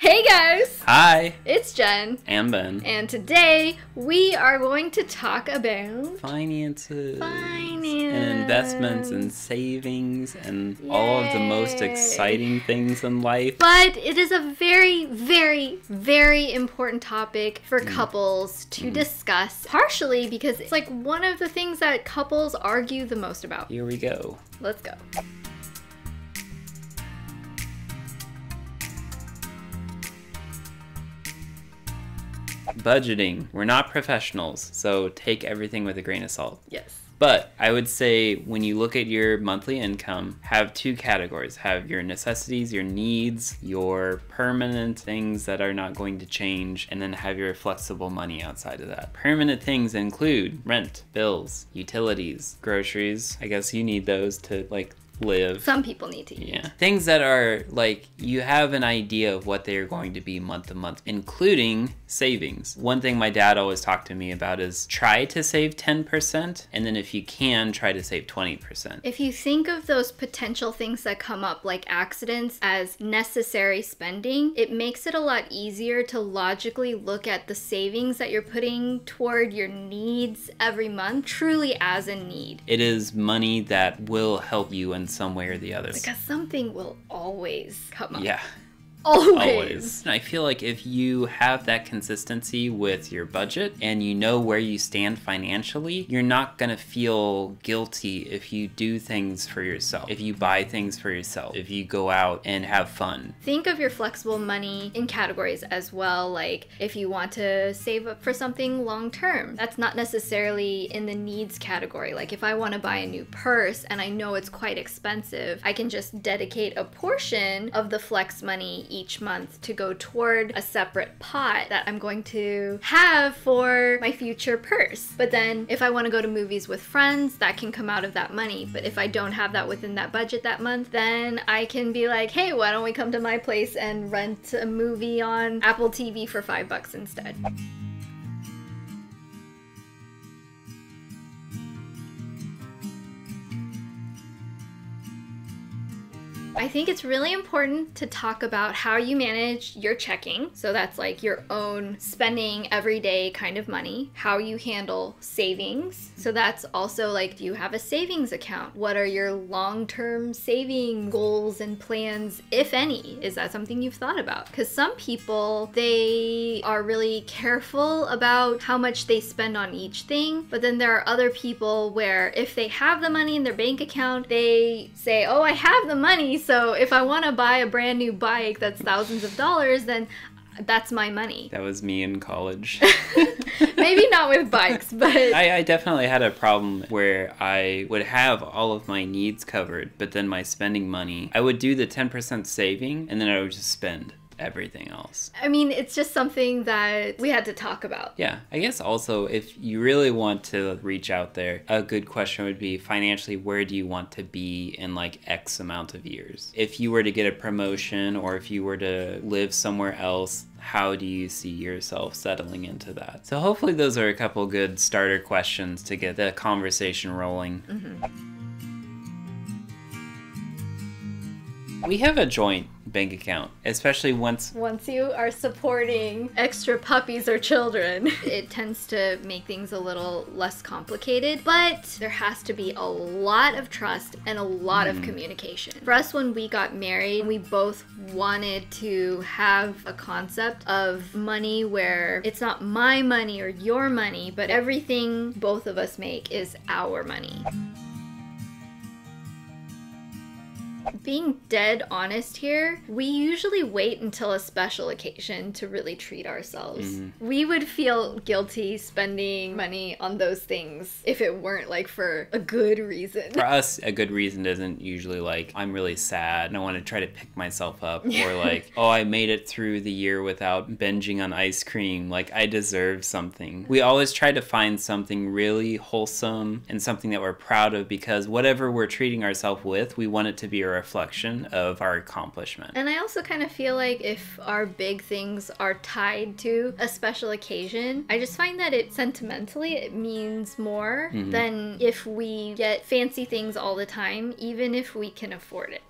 Hey guys! Hi! It's Jen. And Ben. And today we are going to talk about finances. And And investments and savings and all of the most exciting things in life. But it is a very, very, very important topic for couples to discuss. Partially because it's like one of the things that couples argue the most about. Here we go. Let's go. Budgeting. We're not professionals, so take everything with a grain of salt. Yes. But I would say when you look at your monthly income, have two categories. Have your necessities, your needs, your permanent things that are not going to change, and then have your flexible money outside of that. Permanent things include rent, bills, utilities, groceries. I guess you need those to live. Some people need to eat. Yeah. Things that are you have an idea of what they're going to be month to month, including savings. One thing my dad always talked to me about is try to save 10%, and then if you can, try to save 20%. If you think of those potential things that come up, like accidents, as necessary spending, it makes it a lot easier to logically look at the savings that you're putting toward your needs every month truly as a need. It is money that will help you in some way or the other. Because something will always come up. Yeah. Always. And I feel like if you have that consistency with your budget and you know where you stand financially, you're not gonna feel guilty if you do things for yourself, if you buy things for yourself, if you go out and have fun. Think of your flexible money in categories as well, like if you want to save up for something long term. That's not necessarily in the needs category. Like if I want to buy a new purse and I know it's quite expensive, I can just dedicate a portion of the flex money each month to go toward a separate pot that I'm going to have for my future purse. But then if I want to go to movies with friends, that can come out of that money. But if I don't have that within that budget that month, then I can be like, hey, why don't we come to my place and rent a movie on Apple TV for $5 instead? I think it's really important to talk about how you manage your checking. So that's like your own spending everyday kind of money. How you handle savings. So that's also like, do you have a savings account? What are your long-term saving goals and plans, if any? Is that something you've thought about? Because some people, they are really careful about how much they spend on each thing. But then there are other people where if they have the money in their bank account, they say, oh, I have the money. So if I want to buy a brand new bike that's thousands of dollars, then that's my money. That was me in college. Maybe not with bikes, but... I definitely had a problem where I would have all of my needs covered, but then my spending money, I would do the 10% saving, and then I would just spend everything else. I mean, it's just something that we had to talk about. Yeah, I guess also if you really want to reach out there, a good question would be financially, where do you want to be in X amount of years? If you were to get a promotion or if you were to live somewhere else, how do you see yourself settling into that? So hopefully those are a couple good starter questions to get the conversation rolling. We have a joint bank account, especially once you are supporting extra puppies or children. It tends to make things a little less complicated, but there has to be a lot of trust and a lot of communication. For us, when we got married, we both wanted to have a concept of money where it's not my money or your money, but everything both of us make is our money. Being dead honest here, we usually wait until a special occasion to really treat ourselves. We would feel guilty spending money on those things if it weren't for a good reason. For us, a good reason isn't usually I'm really sad and I want to try to pick myself up, or oh, I made it through the year without binging on ice cream, I deserve something. We always try to find something really wholesome and something that we're proud of, because whatever we're treating ourselves with, we want it to be a reflection of our accomplishment. And I also kind of feel like if our big things are tied to a special occasion, I just find that sentimentally it means more than if we get fancy things all the time, even if we can afford it.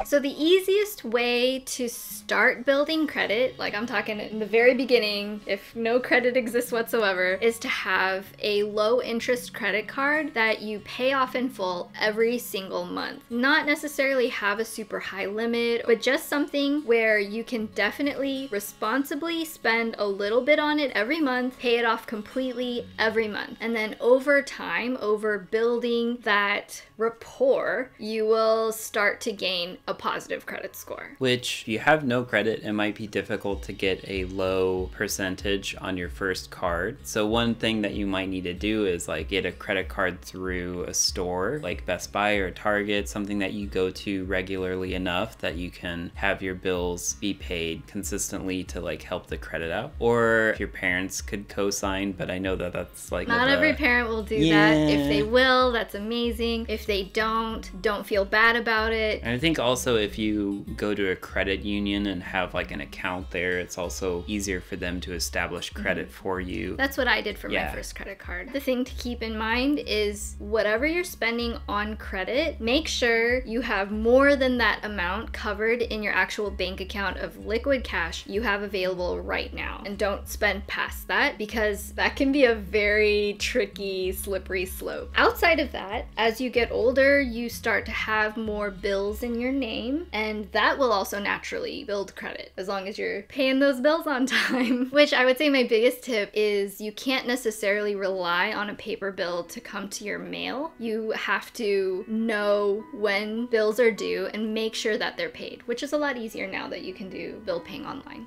So the easiest way to start building credit, like I'm talking in the very beginning, if no credit exists whatsoever, is to have a low interest credit card that you pay off in full every single month. Not necessarily have a super high limit, but just something where you can definitely responsibly spend a little bit on it every month, pay it off completely every month. And then over time, over building that rapport, you will start to gain a positive credit score. Which, if you have no credit, it might be difficult to get a low percentage on your first card. So one thing that you might need to do is like get a credit card through a store like Best Buy or Target, something that you go to regularly enough that you can have your bills be paid consistently to like help the credit out. Or if your parents could co-sign, but I know that that's like not every parent will do that. If they will, that's amazing. If they don't feel bad about it. And I think also if you go to a credit union and have like an account there, it's also easier for them to establish credit for you. That's what I did for my first credit card. The thing to keep in mind is whatever you're spending on credit, make sure you have more than that amount covered in your actual bank account of liquid cash you have available right now. And don't spend past that, because that can be a very tricky, slippery slope. Outside of that, as you get older, you start to have more bills in your name, and that will also naturally build credit as long as you're paying those bills on time. Which I would say my biggest tip is you can't necessarily rely on a paper bill to come to your mail. You have to know when bills are due and make sure that they're paid, which is a lot easier now that you can do bill paying online.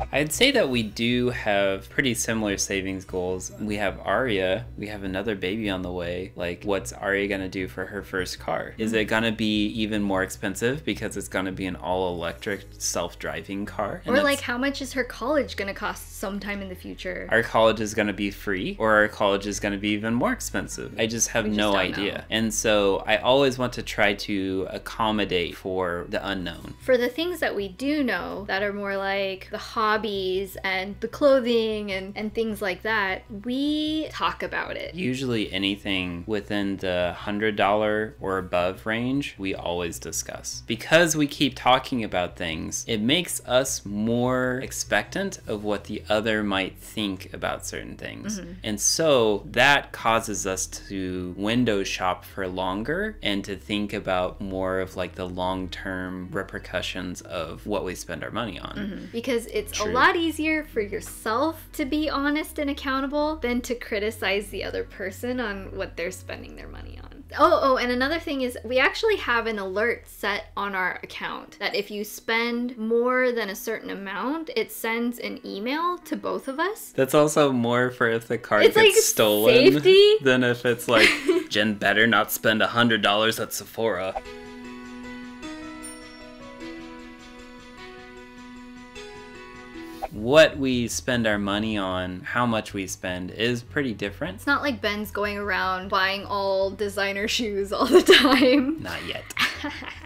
I'd say that we do have pretty similar savings goals. We have Aria, we have another baby on the way. Like, what's Aria gonna do for her first car? Is it gonna be even more expensive because it's gonna be an all-electric self-driving car? Or like, how much is her college gonna cost sometime in the future? Our college is gonna be free, or our college is gonna be even more expensive. I just have no idea. And so I always want to try to accommodate for the unknown. For the things that we do know that are more like the hobbies and the clothing and things like that, we talk about it. Usually anything within the $100 or above range, we always discuss. Because we keep talking about things, it makes us more expectant of what the other might think about certain things. And so that causes us to window shop for longer and to think about more of like the long-term repercussions of what we spend our money on. Because it's a lot easier for yourself to be honest and accountable than to criticize the other person on what they're spending their money on. Oh, and another thing is we actually have an alert set on our account that if you spend more than a certain amount, it sends an email to both of us. That's also more for if the card gets like stolen safety than if it's like, Jen better not spend $100 at Sephora. What we spend our money on, how much we spend, is pretty different. It's not like Ben's going around buying all designer shoes all the time. Not yet.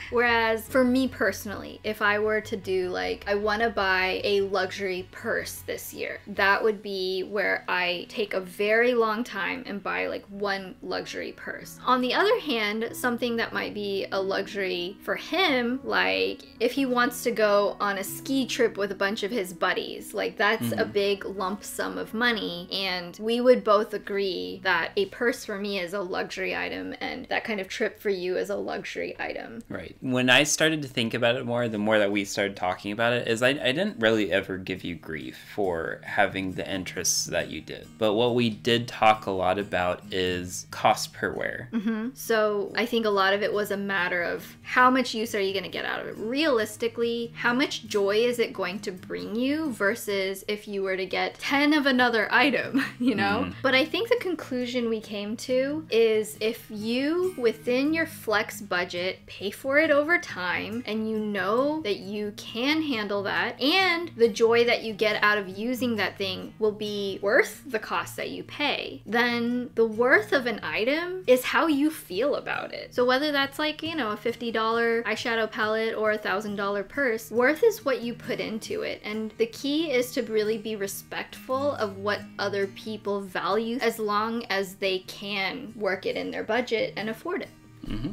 Whereas for me personally, if I were to do like, I want to buy a luxury purse this year, that would be where I take a very long time and buy like one luxury purse. On the other hand, something that might be a luxury for him, like if he wants to go on a ski trip with a bunch of his buddies, like that's a big lump sum of money, and we would both agree that a purse for me is a luxury item and that kind of trip for you is a luxury item. Right. When I started to think about it more, the more that we started talking about it, is I didn't really ever give you grief for having the interests that you did. But what we did talk a lot about is cost per wear. So I think a lot of it was a matter of how much use are you going to get out of it? Realistically, how much joy is it going to bring you versus if you were to get 10 of another item, you know? But I think the conclusion we came to is if you, within your flex budget, pay for it it over time and you know that you can handle that, and the joy that you get out of using that thing will be worth the cost that you pay, then the worth of an item is how you feel about it. So whether that's like, you know, a $50 eyeshadow palette or a $1,000 purse, worth is what you put into it. And the key is to really be respectful of what other people value, as long as they can work it in their budget and afford it. Mm-hmm.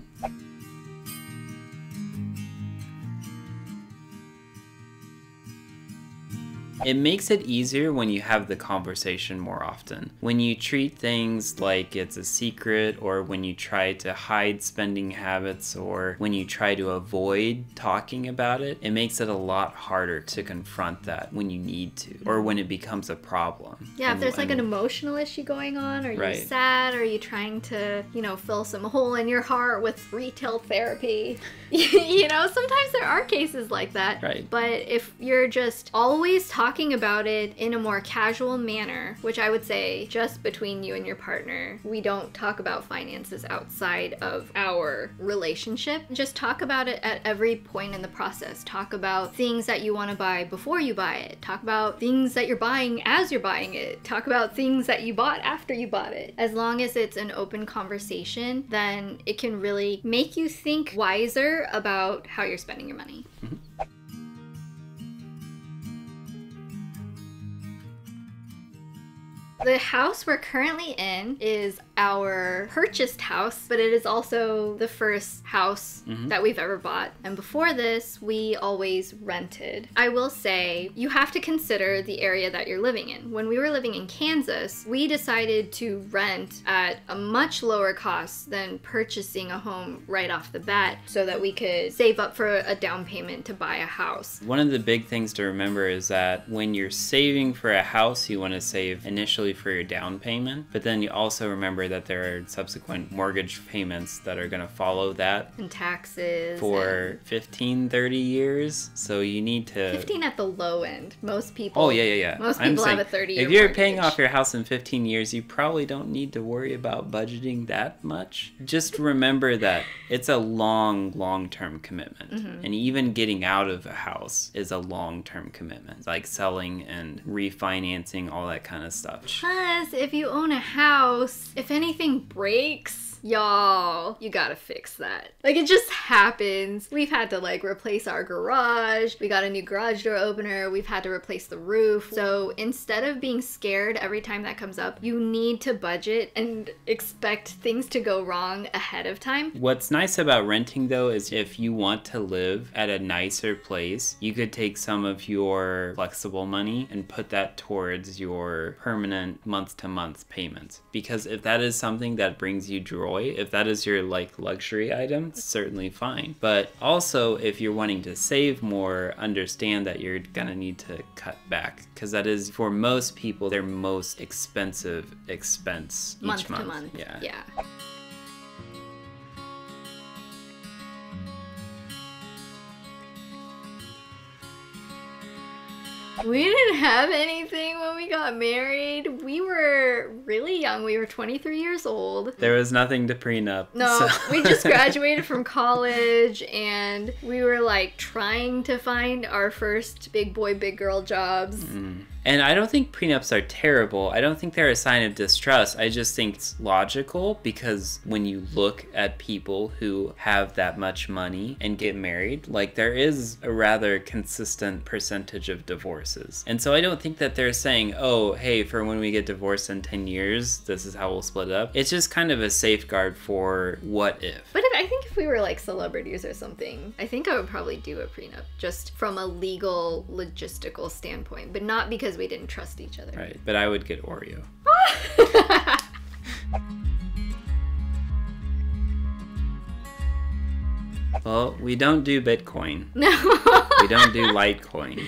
It makes it easier when you have the conversation more often. When you treat things like it's a secret, or when you try to hide spending habits, or when you try to avoid talking about it, it makes it a lot harder to confront that when you need to, or when it becomes a problem. Yeah, if there's like an emotional issue going on, or you're sad, or you're trying to, you know, fill some hole in your heart with retail therapy. You know, sometimes there are cases like that. Right. But if you're just always talking about it in a more casual manner, which I would say just between you and your partner, we don't talk about finances outside of our relationship. Just talk about it at every point in the process. Talk about things that you want to buy before you buy it. Talk about things that you're buying as you're buying it. Talk about things that you bought after you bought it. As long as it's an open conversation, then it can really make you think wiser about how you're spending your money. Mm-hmm. The house we're currently in is our purchased house, but it is also the first house that we've ever bought. And before this, we always rented. I will say, you have to consider the area that you're living in. When we were living in Kansas, we decided to rent at a much lower cost than purchasing a home right off the bat, so that we could save up for a down payment to buy a house. One of the big things to remember is that when you're saving for a house, you want to save initially for your down payment, but then you also remember that there are subsequent mortgage payments that are going to follow that, and taxes for 15, 30 years. So you need to 15 at the low end. Most people most people have a 30-year if you're mortgage. paying off your house in 15 years, you probably don't need to worry about budgeting that much. Just remember that it's a long-term commitment, and even getting out of a house is a long-term commitment, like selling and refinancing, all that kind of stuff. Plus, if you own a house, if anything breaks, y'all, you gotta fix that. Like, it just happens. We've had to like replace our garage. We got a new garage door opener. We've had to replace the roof. So instead of being scared every time that comes up, you need to budget and expect things to go wrong ahead of time. What's nice about renting though is if you want to live at a nicer place, you could take some of your flexible money and put that towards your permanent month-to-month payments. Because if that is something that brings you joy, if that is your like luxury item, it's certainly fine. But also, if you're wanting to save more, understand that you're gonna need to cut back, because that is, for most people, their most expensive expense each month. To month. Yeah. We didn't have anything when we got married. We were really young. We were 23 years old. There was nothing to prenup. No, we just graduated from college, and we were like trying to find our first big boy, big girl jobs. And I don't think prenups are terrible. I don't think they're a sign of distrust. I just think it's logical, because when you look at people who have that much money and get married, like, there is a rather consistent percentage of divorces. And so I don't think that they're saying, oh, hey, for when we get divorced in 10 years, this is how we'll split up. It's just kind of a safeguard for what if. But I think if we were like celebrities or something, I think I would probably do a prenup, just from a legal, logistical standpoint, but not because we didn't trust each other. Right, but I would get Oreo. Well, we don't do Bitcoin. No. We don't do Litecoin.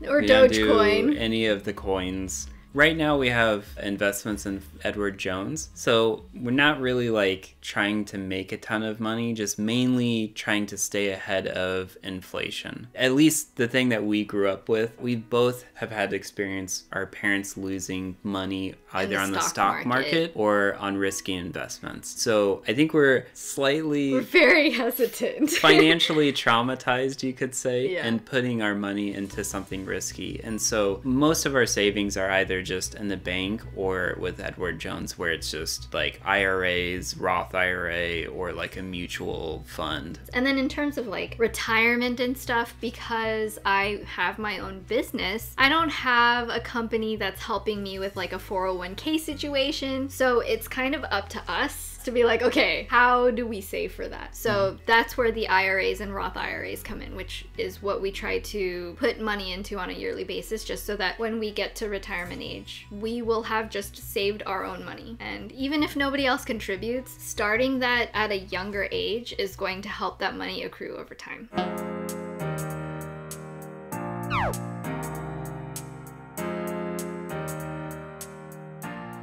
Or we Dogecoin. don't do any of the coins. Right now we have investments in Edward Jones, so we're not really like trying to make a ton of money, just mainly trying to stay ahead of inflation. At least the thing that we grew up with, we both have had experience our parents losing money either on the stock market or on risky investments. So I think we're very hesitant. financially traumatized, you could say, Yeah. and putting our money into something risky. And so most of our savings are either just in the bank or with Edward Jones, where it's just like IRAs, Roth IRA, or like a mutual fund. And then in terms of like retirement and stuff, because I have my own business, I don't have a company that's helping me with like a 401k situation. So it's kind of up to us to be like, okay, how do we save for that? So that's where the IRAs and Roth IRAs come in, which is what we try to put money into on a yearly basis, just so that when we get to retirement age, we will have just saved our own money. And even if nobody else contributes, starting that at a younger age is going to help that money accrue over time.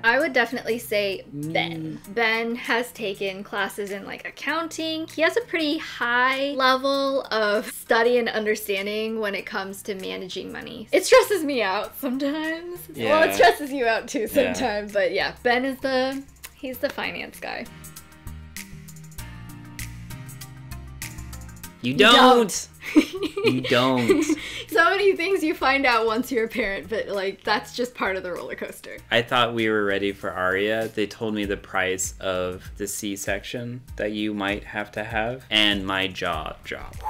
I would definitely say Ben. Ben has taken classes in like accounting. He has a pretty high level of study and understanding when it comes to managing money. It stresses me out sometimes. Yeah. Well, it stresses you out too sometimes, but yeah, Ben is he's the finance guy. You don't! You don't. So many things you find out once you're a parent, but like that's just part of the roller coaster. I thought we were ready for Aria. They told me the price of the C-section that you might have to have, and my jaw dropped.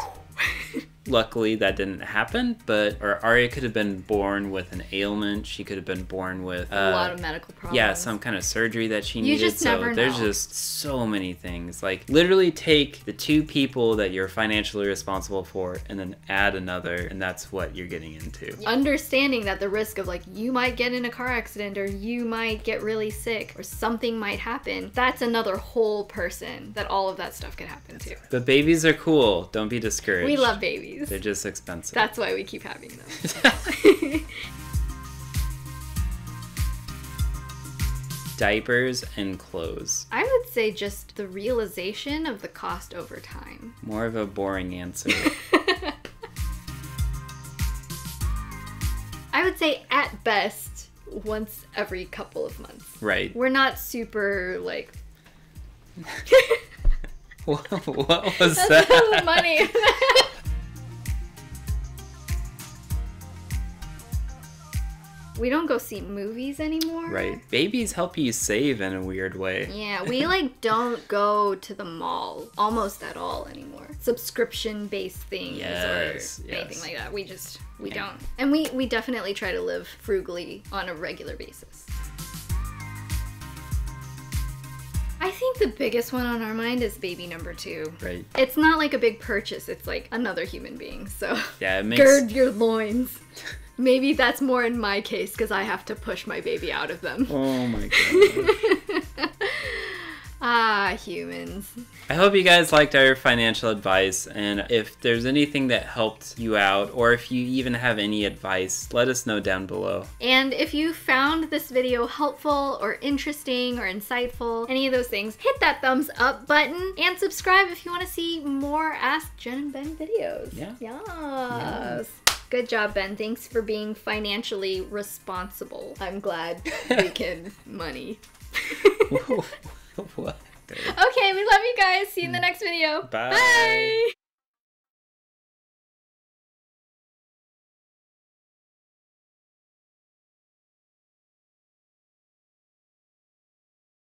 Luckily, that didn't happen, or Aria could have been born with an ailment. She could have been born with a lot of medical problems. Yeah, some kind of surgery that she needed. You just never know. There's just so many things. Like, literally take the two people that you're financially responsible for and then add another, and that's what you're getting into. Understanding that the risk of like, you might get in a car accident or you might get really sick or something might happen, that's another whole person that all of that stuff could happen to. But babies are cool. Don't be discouraged. We love babies. They're just expensive. That's why we keep having them. Diapers and clothes. I would say just the realization of the cost over time. More of a boring answer. I would say at best once every couple of months. Right. We're not super like... What was That's that? money. We don't go see movies anymore. Right. Babies help you save in a weird way. Yeah, we like don't go to the mall almost at all anymore. Subscription-based things or anything like that. We don't. And we definitely try to live frugally on a regular basis. I think the biggest one on our mind is baby number 2. Right. It's not like a big purchase. It's like another human being. So yeah, it makes... gird your loins. Maybe that's more in my case because I have to push my baby out of them. Oh my god. Ah, humans. I hope you guys liked our financial advice, and if there's anything that helped you out, or if you even have any advice, let us know down below. And if you found this video helpful or interesting or insightful, any of those things, hit that thumbs up button and subscribe if you want to see more Ask Jen and Ben videos. Yeah. Yes. Good job, Ben. Thanks for being financially responsible. I'm glad we can money. What? Okay, we love you guys. See you in the next video. Bye. Bye.